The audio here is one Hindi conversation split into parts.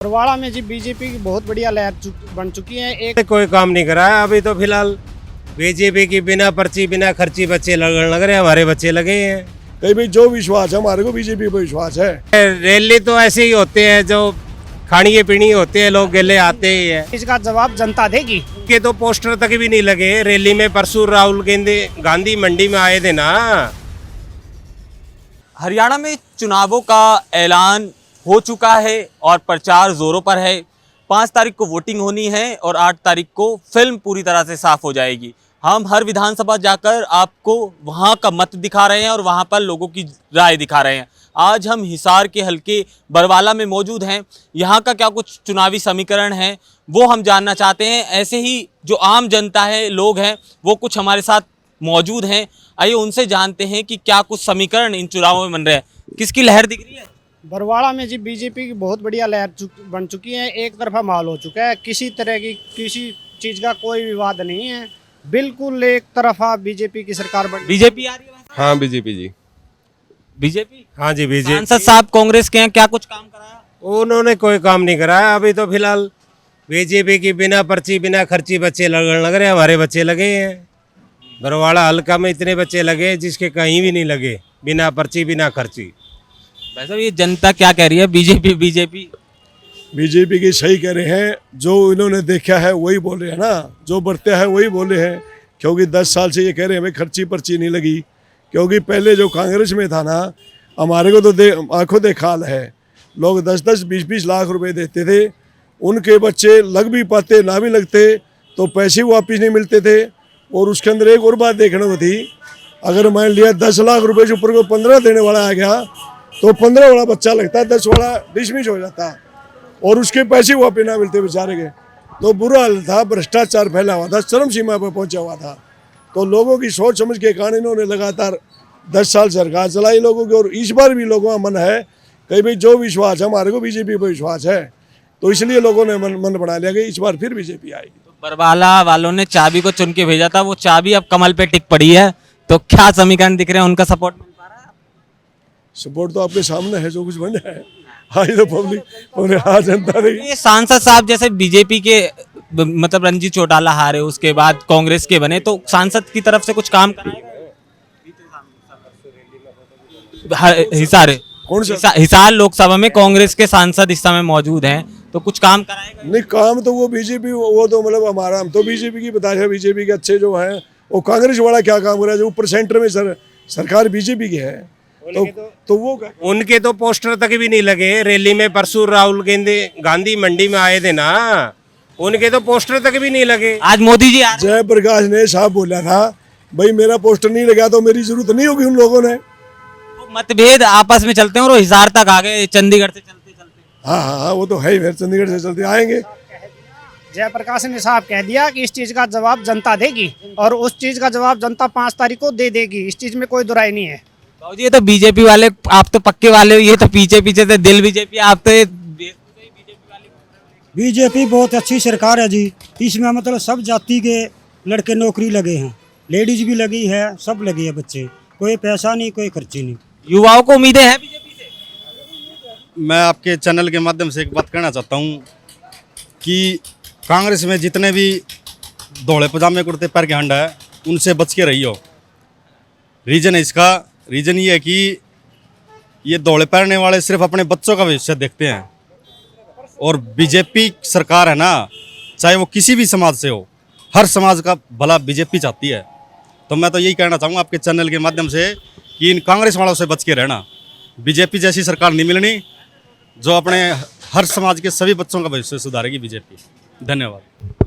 बरवाड़ा में जी बीजेपी की बहुत बढ़िया लहर बन चुकी है। एक कोई काम नहीं करा है अभी तो फिलहाल। बीजेपी की बिना पर्ची बिना खर्ची बच्चे लग रहे हैं, हमारे बच्चे लगे हैं। कहीं भाई जो विश्वास है हमारे को बीजेपी पर विश्वास है। रैली तो ऐसे ही होते हैं, जो खानी पीनी होते हैं, लोग गिले आते ही है। इसका जवाब जनता देगी। के तो पोस्टर तक भी नहीं लगे रैली में। परसों राहुल गांधी मंडी में आए थे ना। हरियाणा में चुनावों का ऐलान हो चुका है और प्रचार जोरों पर है। 5 तारीख को वोटिंग होनी है और 8 तारीख को फिल्म पूरी तरह से साफ हो जाएगी। हम हर विधानसभा जाकर आपको वहां का मत दिखा रहे हैं और वहां पर लोगों की राय दिखा रहे हैं। आज हम हिसार के हल्के बरवाला में मौजूद हैं। यहाँ का क्या कुछ चुनावी समीकरण है वो हम जानना चाहते हैं। ऐसे ही जो आम जनता है, लोग हैं, वो कुछ हमारे साथ मौजूद हैं। आइए उनसे जानते हैं कि क्या कुछ समीकरण इन चुनावों में बन रहे हैं। किसकी लहर दिख रही है? बरवाड़ा में जी बीजेपी की बहुत बढ़िया लहर बन चुकी है। एक तरफा माहौल हो चुका है। किसी तरह की किसी चीज का कोई विवाद नहीं है। बिल्कुल एक तरफा बीजेपी की सरकार बन। बीजेपी आ रही है? हाँ बीजेपी जी। बीजेपी? हाँ जी बीजेपी। सांसद साहब कांग्रेस के हैं, क्या कुछ काम कराया? उन्होंने कोई काम नहीं कराया अभी तो फिलहाल। बीजेपी की बिना पर्ची बिना खर्ची बच्चे लग रहे हैं, हमारे बच्चे लगे हैं। बरवाड़ा हल्का में इतने बच्चे लगे जिसके कहीं भी नहीं लगे, बिना पर्ची बिना खर्ची। वैसे ये जनता क्या कह रही है? बीजेपी बीजेपी बीजेपी की सही कह रहे हैं। जो इन्होंने देखा है वही बोल रहे हैं ना, जो बढ़ते हैं वही बोल रहे हैं। क्योंकि 10 साल से ये कह रहे हैं भाई खर्ची पर्ची नहीं लगी। क्योंकि पहले जो कांग्रेस में था ना, हमारे को तो आंखों देखा हाल है। लोग 10-10, 20-20 लाख रुपए देते थे, उनके बच्चे लग भी पाते ना भी लगते तो पैसे वापिस नहीं मिलते थे। और उसके अंदर एक और बात देखने को थी, अगर मान लिया 10 लाख रुपए से ऊपर को 15 देने वाला आ गया तो 15 वाला बच्चा लगता, 10 वाला डिसमिस हो जाता और उसके पैसे वापस ना मिलते बेचारे के। तो बुरा हाल था, भ्रष्टाचार फैला हुआ था, चरम सीमा पर पहुंचा हुआ था। तो लोगों की सोच समझ के कारण इन्होंने लगातार 10 साल सरकार चलाई लोगों की। और इस बार भी लोगों का मन है कि भाई जो विश्वास है हमारे को बीजेपी पर विश्वास है, तो इसलिए लोगों ने मन बना लिया कि इस बार फिर बीजेपी आएगी। बरवाला वालों ने चाबी को चुन के भेजा था, वो चाबी अब कमल पे टिक पड़ी है। तो क्या समीकरण दिख रहे हैं, उनका सपोर्ट मिल पा रहा है? सपोर्ट तो आपके सामने है, जो कुछ बन जाए। आज तो पब्लिक और हाँ जनता रही। ये सांसद साहब जैसे बीजेपी के मतलब रणजीत चौटाला हारे, उसके बाद कांग्रेस के बने, तो सांसद की तरफ से कुछ काम कराएगा? हिसार कौन सा? हिसार लोकसभा में कांग्रेस के सांसद इस समय मौजूद हैं, तो कुछ काम कराएगा? नहीं, काम तो वो बीजेपी, वो तो मतलब हमारा, हम तो बीजेपी की बताया। बीजेपी के अच्छे जो हैं, वो कांग्रेस वाला क्या काम कर रहा है? जो ऊपर सेंटर में सरकार बीजेपी की है, तो वो उनके तो पोस्टर तक भी नहीं लगे रैली में। परसों राहुल गांधी मंडी में आए थे ना, उनके तो पोस्टर तक भी नहीं लगे। आज मोदी जी जयप्रकाश ने साहब बोला था भाई मेरा पोस्टर नहीं लगा तो मेरी जरूरत नहीं होगी। उन लोगों ने मतभेद आपस में चलते हैं और वो हिसार तक आ गए, चंडीगढ़ से चलते चलते। हाँ, वो तो है ही, चंडीगढ़ से चलते आएंगे। जयप्रकाश ने साहब कह दिया कि इस चीज का जवाब जनता देगी और उस चीज का जवाब जनता 5 तारीख को दे देगी। इस चीज में कोई दुराई नहीं है। ये तो बीजेपी वाले, आप तो पक्के वाले हो, ये तो पीछे पीछे से दिल बीजेपी, आप तो बीजेपी बहुत अच्छी सरकार है जी। इसमें मतलब सब जाति के लड़के नौकरी लगे हैं, लेडीज भी लगी है, सब लगी है बच्चे। कोई पैसा नहीं, कोई खर्ची नहीं। युवाओं को उम्मीदें हैं बीजेपी से? मैं आपके चैनल के माध्यम से एक बात कहना चाहता हूँ कि कांग्रेस में जितने भी धोले पजामे कुर्ते पैर के हंड है, उनसे बच के रही हो। रीजन है इसका, रीजन ये है कि ये धोले पहनने वाले सिर्फ अपने बच्चों का भविष्य देखते हैं। और बीजेपी सरकार है ना, चाहे वो किसी भी समाज से हो, हर समाज का भला बीजेपी चाहती है। तो मैं तो यही कहना चाहूँगा आपके चैनल के माध्यम से कि इन कांग्रेस वालों से बच के रहना। बीजेपी जैसी सरकार नहीं मिलनी जो अपने हर समाज के सभी बच्चों का भविष्य सुधारेगी बीजेपी। धन्यवाद।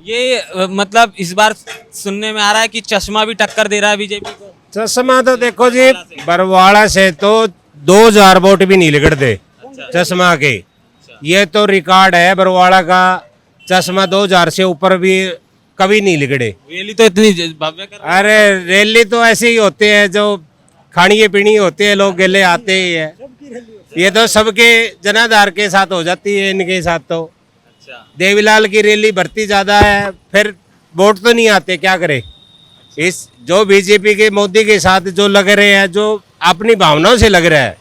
ये मतलब इस बार सुनने में आ रहा है कि चश्मा भी टक्कर दे रहा है बीजेपी को। चश्मा तो देखो जी, बरवाड़ा से तो 2000 वोट भी नहीं लिखते चश्मा के। ये तो रिकॉर्ड है बरवाड़ा का। चश्मा 2000 से ऊपर भी कभी नहीं लिखड़े। रैली तो इतनी भव्य कर, अरे रैली तो ऐसे ही होते हैं, जो खानी पीनी होते हैं, लोग गिले आते ही है। ये तो सबके जनाधार के साथ हो जाती है, इनके साथ तो। देवीलाल की रैली भर्ती ज्यादा है, फिर वोट तो नहीं आते, क्या करे। इस जो बीजेपी के मोदी के साथ जो लग रहे हैं, जो अपनी भावनाओं से लग रहा है,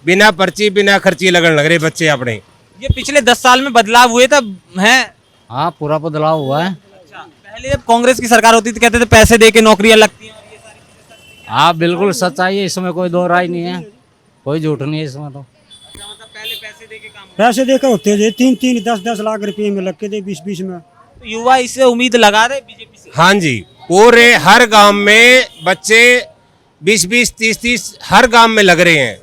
बिना पर्ची बिना खर्ची लगन लग रहे बच्चे अपने। ये पिछले 10 साल में बदलाव हुए तब हैं। हाँ पूरा बदलाव हुआ है। पहले जब कांग्रेस की सरकार होती थी कहते थे पैसे दे के नौकरियां लगती हैं और ये सारी चीजें। हाँ बिल्कुल सच्चाई है, इसमें कोई दो राय नहीं है, कोई झूठ नहीं है इसमें तो। मतलब पहले पैसे दे के काम पैसे देकर होते थे 3-3 10-10 लाख रुपए में लग के थे 20-20 में। तो युवा इससे उम्मीद लगा रहे बीजेपी से। हाँ जी, पूरे हर गांव में बच्चे 20-20 30-30 हर गांव में लग रहे हैं।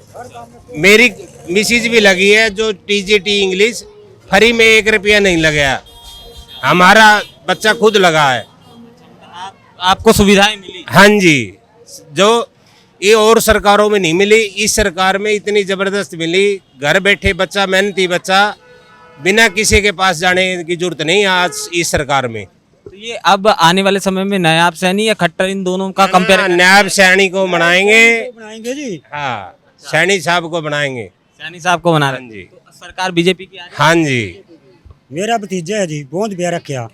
मेरी मिसेज भी लगी है जो टीजीटी इंग्लिश फ्री में 1 रुपया नहीं लगा, हमारा बच्चा खुद लगा है। आपको सुविधाएं मिली। हाँ जी, जो ये और सरकारों में नहीं मिली, इस सरकार में इतनी जबरदस्त मिली। घर बैठे बच्चा, मेहनती बच्चा, बिना किसी के पास जाने की जरूरत नहीं आज इस सरकार में। तो ये अब आने वाले समय में नायाब सैनी या खट्टर इन दोनों का कंपेयर नायब सैनी को बनाएंगे। बनाएंगे जी। हाँ, सैनी साहब को बनाएंगे। सैनी साहब को बना हाँ रहे जी, तो सरकार बीजेपी की आ रही है। हाँ जी। मेरा भतीजा है जी, बहुत ब्याह रखा।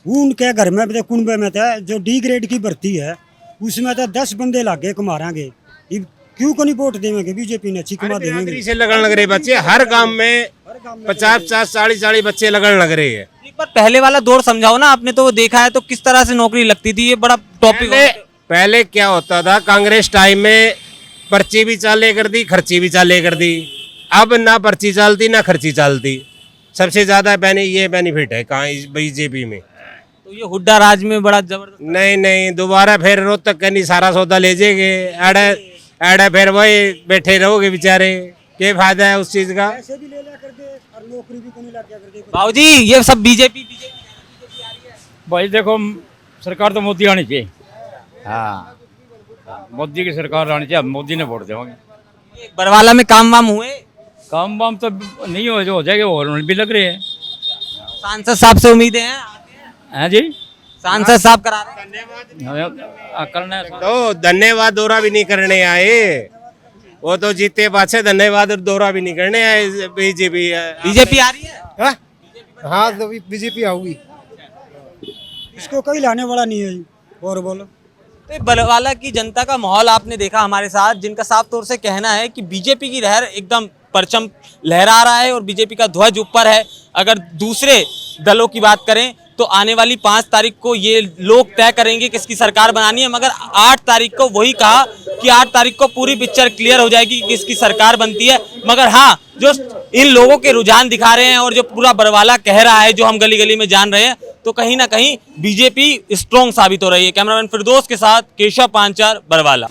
उनके घर में भी कुंबे में था जो डी ग्रेड की भर्ती है, उसमें तो 10 बंदे लागे कमारांगे। क्यों को नहीं वोट देंगे बीजेपी ने, अच्छी कमा देंगे। बिरादरी से लगन लग रहे बच्चे, हर गांव में 50-50 40-40 बच्चे लगन लग रहे हैं। एक बार पहले वाला दौर समझाओ ना, आपने तो वो देखा है, तो किस तरह से नौकरी लगती थी, ये बड़ा टॉपिक। पहले क्या होता था, कांग्रेस टाइम में पर्ची भी चाले कर दी, खर्ची भी चाले कर दी। अब ना पर्ची चालती ना खर्ची चालती। सबसे ज्यादा ये बेनिफिट है कहाँ बीजेपी में। तो ये हुड्डा राज में बड़ा जबरदस्त। नहीं, दोबारा फिर रोहतक का नहीं सारा सौदा ले जाएंगे, एड़ा फिर वही बैठे रहोगे बेचारे, क्या फायदा है उस चीज का। पैसे भी ले लिया कर दे और नौकरी भी को नहीं लग कर दे। बाबूजी ये सब बीजेपी आ रही है। भाई देखो सरकार तो मोदी आनी चाहिए। हाँ मोदी की सरकार आनी चाहिए, मोदी ने वोट देंगे। ये बरवाला में काम वाम हुए? काम वाम तो नहीं हो, जो हो जाएगा वो भी लग रहे हैं। सांसद साहब से उम्मीदें हैं? हैं जी, सांसद साहब करा रहे हैं। करना तो धन्यवाद दौरा भी नहीं करने आए, वो तो जीते पाछे धन्यवाद दौरा भी नहीं करने आए। बीजेपी आ रही है। हाँ, तो बीजेपी आऊगी। इसको कोई लाने वाला नहीं है जी। और बोलो। तो ये बरवाला की जनता का माहौल आपने देखा हमारे साथ, जिनका साफ तौर से कहना है कि बीजेपी की लहर एकदम परचम लहरा रहा है और बीजेपी का ध्वज ऊपर है। अगर दूसरे दलों की बात करें तो आने वाली 5 तारीख को ये लोग तय करेंगे किसकी सरकार बनानी है, मगर 8 तारीख को वही कहा कि 8 तारीख को पूरी पिक्चर क्लियर हो जाएगी कि किसकी सरकार बनती है। मगर हाँ, जो इन लोगों के रुझान दिखा रहे हैं और जो पूरा बरवाला कह रहा है, जो हम गली गली में जान रहे हैं, तो कहीं ना कहीं बीजेपी स्ट्रॉन्ग साबित हो रही है। कैमरामैन फिरदौस के साथ केशव पांचाल, बरवाला।